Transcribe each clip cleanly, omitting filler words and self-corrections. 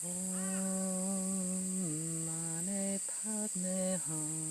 Om Mane Padme Hum.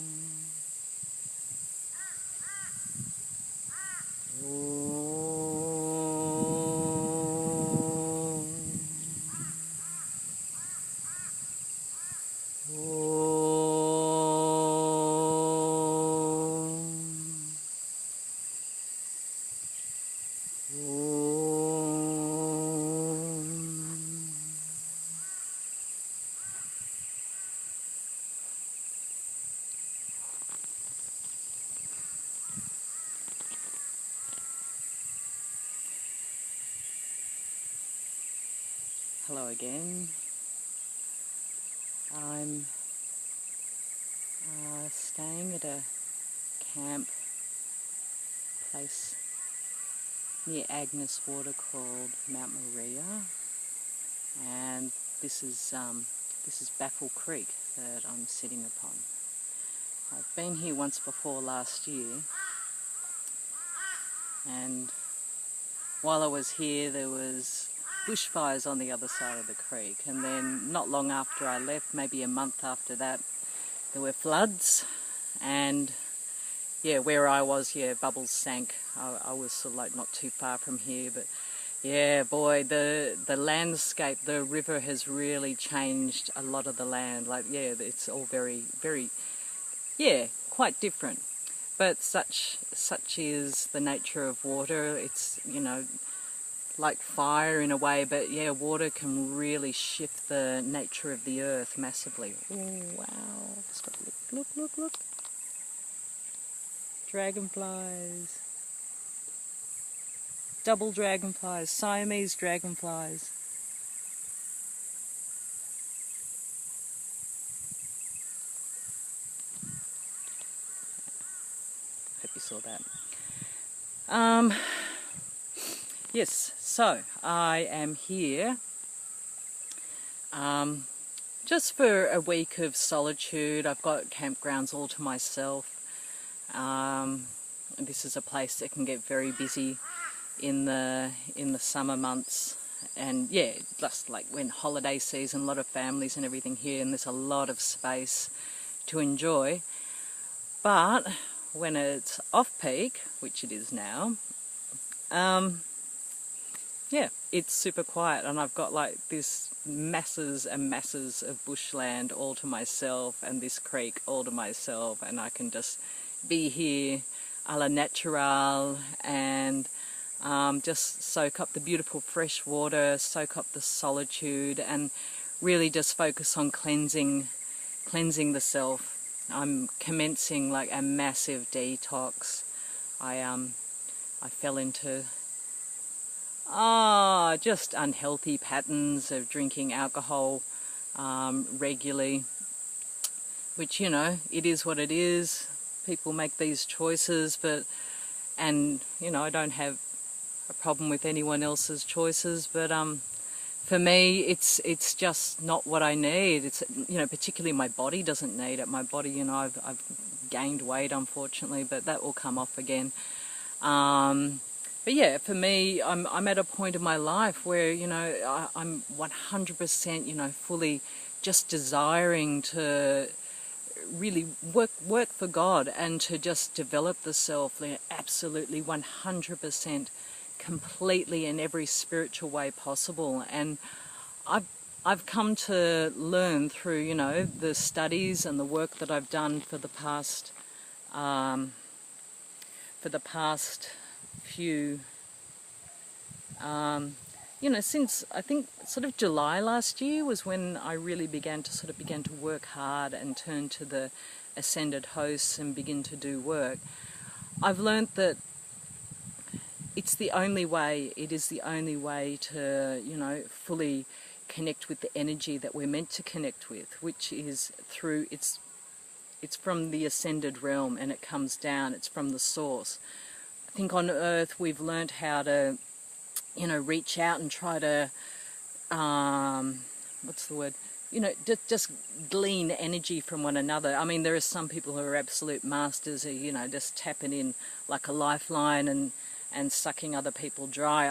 Hello again. I'm staying at a camp place near Agnes Water called Mount Maria, and this is Baffle Creek that I'm sitting upon. I've been here once before last year, and while I was here there was bushfires on the other side of the creek, and then not long after I left, maybe a month after that, there were floods, and yeah, where I was, bubbles sank. I was sort of like not too far from here, but yeah, boy, the landscape, the river has really changed a lot of the land. Like, yeah, it's all very, very, yeah, quite different. But such is the nature of water. It's, you know, like fire in a way, but yeah, water can really shift the nature of the earth massively. Oh, wow. Stop, look. Dragonflies. Double dragonflies, Siamese dragonflies. Hope you saw that. Yes, so I am here just for a week of solitude. I've got campgrounds all to myself. This is a place that can get very busy in the summer months, and yeah, just like when holiday season, a lot of families and everything here, and there's a lot of space to enjoy. But when it's off peak, which it is now, yeah, it's super quiet, and I've got like this masses and masses of bushland all to myself, and this creek all to myself, and I can just be here a la natural, and just soak up the beautiful fresh water, soak up the solitude, and really just focus on cleansing the self. I'm commencing like a massive detox. I fell into just unhealthy patterns of drinking alcohol regularly, which, you know, it is what it is. People make these choices, and you know, I don't have a problem with anyone else's choices, but for me it's just not what I need. It's, you know, particularly my body doesn't need it. My body, you know, I've gained weight, unfortunately, but that will come off again. But yeah, for me, I'm at a point in my life where, you know, I'm 100%, you know, fully just desiring to really work for God, and to just develop the self absolutely 100% completely in every spiritual way possible. And I've come to learn through, you know, the studies and the work that I've done for the past few, you know, since I think sort of July last year was when I really began to work hard and turn to the ascended hosts and begin to do work. I've learnt that it is the only way to, you know, fully connect with the energy that we're meant to connect with, which is through, it's from the ascended realm, and it comes down, it's from the source. I think on earth we've learnt how to, you know, reach out and try to, what's the word? You know, just glean energy from one another. I mean, there are some people who are absolute masters, who, you know, just tapping in like a lifeline and sucking other people dry.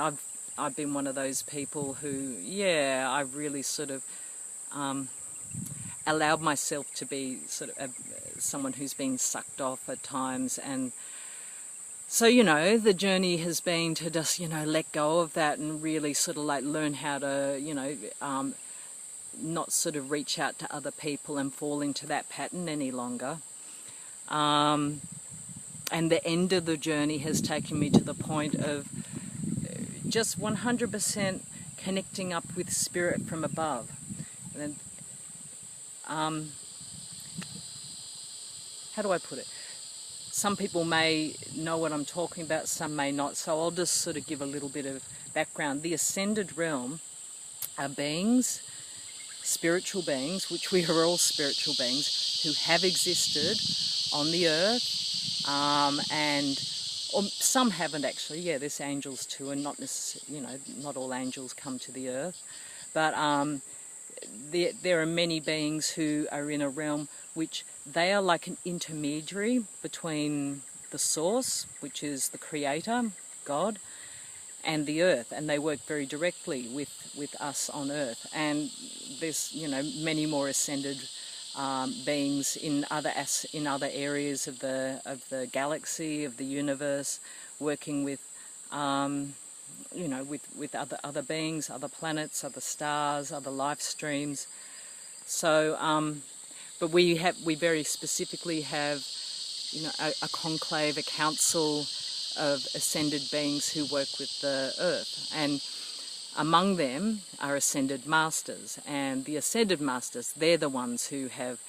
I've been one of those people who, yeah, I've really sort of allowed myself to be sort of someone who's been sucked off at times. And so, you know, the journey has been to just, you know, let go of that and really sort of like learn how to, you know, not sort of reach out to other people and fall into that pattern any longer. And the end of the journey has taken me to the point of just 100% connecting up with spirit from above. And how do I put it? Some people may know what I'm talking about, some may not, so I'll just sort of give a little bit of background. The ascended realm are beings, spiritual beings, which we are all spiritual beings, who have existed on the earth, or some haven't actually. Yeah, there's angels too, and not necessarily, you know, not all angels come to the earth, but there are many beings who are in a realm which they are like an intermediary between the source, which is the creator, God, and the earth, and they work very directly with us on earth. And there's, you know, many more ascended beings in other areas of the galaxy, of the universe, working with you know, with other beings, other planets, other stars, other life streams. So but we very specifically have, you know, a conclave, a council of ascended beings who work with the earth, and among them are ascended masters. And the ascended masters, they're the ones who have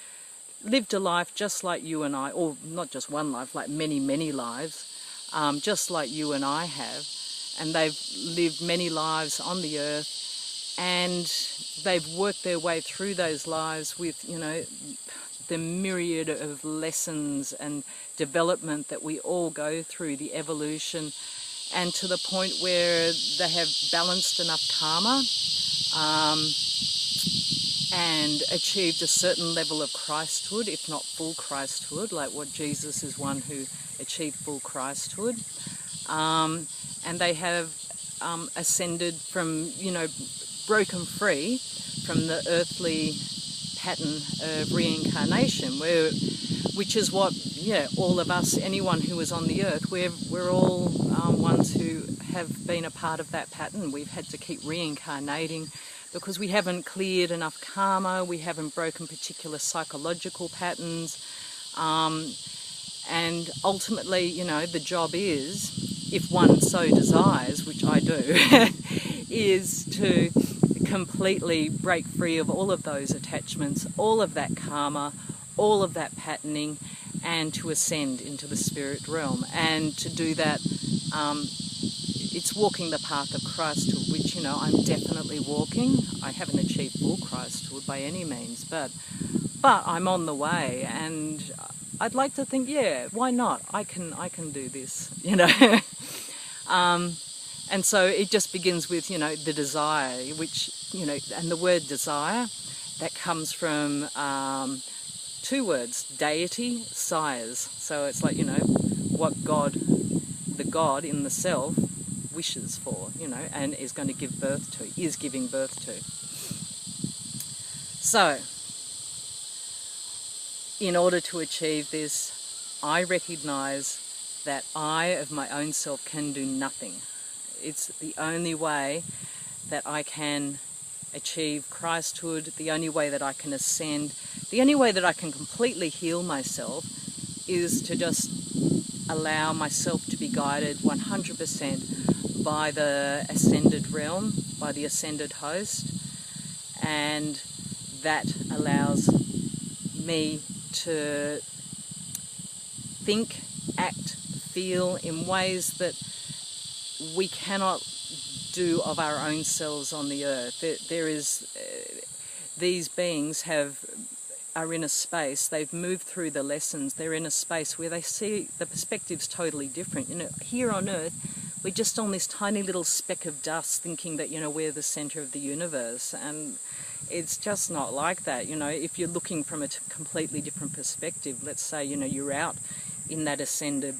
lived a life just like you and I, or not just one life, like many lives, just like you and I have. And they've lived many lives on the earth, and they've worked their way through those lives with, you know, the myriad of lessons and development that we all go through, the evolution, and to the point where they have balanced enough karma and achieved a certain level of Christhood, if not full Christhood, like what Jesus is one who achieved full Christhood. And they have ascended from, you know, broken free from the earthly pattern of reincarnation, which is what, yeah, all of us, anyone who is on the earth, we're all ones who have been a part of that pattern. We've had to keep reincarnating because we haven't cleared enough karma, we haven't broken particular psychological patterns, and ultimately, you know, the job is, if one so desires, which I do, is to completely break free of all of those attachments, all of that karma, all of that patterning, and to ascend into the spirit realm. And to do that, it's walking the path of Christhood, which, you know, I'm definitely walking. I haven't achieved full Christhood by any means, but I'm on the way, and I'd like to think, yeah, why not? I can do this, you know. And so it just begins with, you know, the desire, which, you know, and the word desire, that comes from two words, deity, sires. So it's like, you know, what God, the God in the self, wishes for, you know, and is going to give birth to, is giving birth to. So, in order to achieve this, I recognise that I, of my own self, can do nothing. It's the only way that I can achieve Christhood, the only way that I can ascend, the only way that I can completely heal myself is to just allow myself to be guided 100% by the ascended realm, by the ascended host, and that allows me to think, act, feel in ways that we cannot do of our own selves on the earth. There is, these beings are in a space, they've moved through the lessons, they're in a space where they see the perspective's totally different. You know, here on earth, we're just on this tiny little speck of dust thinking that, you know, we're the centre of the universe, and it's just not like that. You know, if you're looking from a completely different perspective, let's say, you know, you're out in that ascended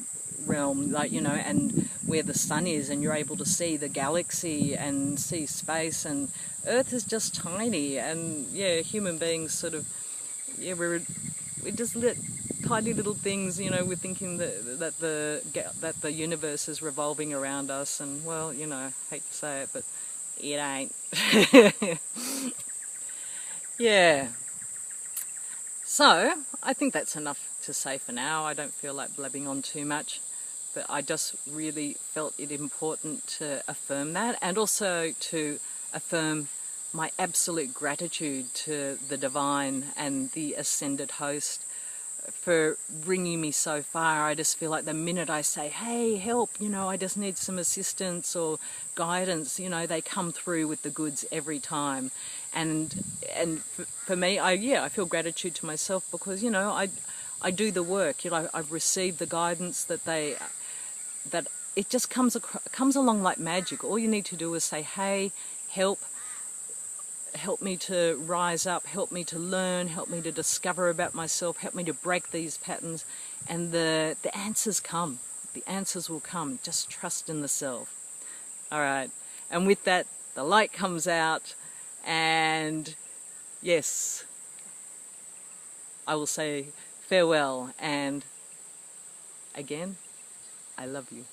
realm, like, you know, and where the sun is, and you're able to see the galaxy and see space, and Earth is just tiny, and yeah, human beings sort of, yeah, we're just tiny little things, you know. We're thinking that the universe is revolving around us, and well, you know, I hate to say it, but it ain't. Yeah. So I think that's enough to say for now. I don't feel like blabbing on too much, but I just really felt it important to affirm that, and also to affirm my absolute gratitude to the divine and the ascended host for bringing me so far. I just feel like the minute I say, hey, help, you know, I just need some assistance or guidance, you know, they come through with the goods every time. And for me, I feel gratitude to myself because, you know, I do the work. You know, I've received the guidance that it just comes along like magic. All you need to do is say, hey, help me to rise up, help me to learn, help me to discover about myself, help me to break these patterns, and the answers come. The answers will come. Just trust in the self. All right. And with that, the light comes out, and yes, I will say farewell, and again, I love you.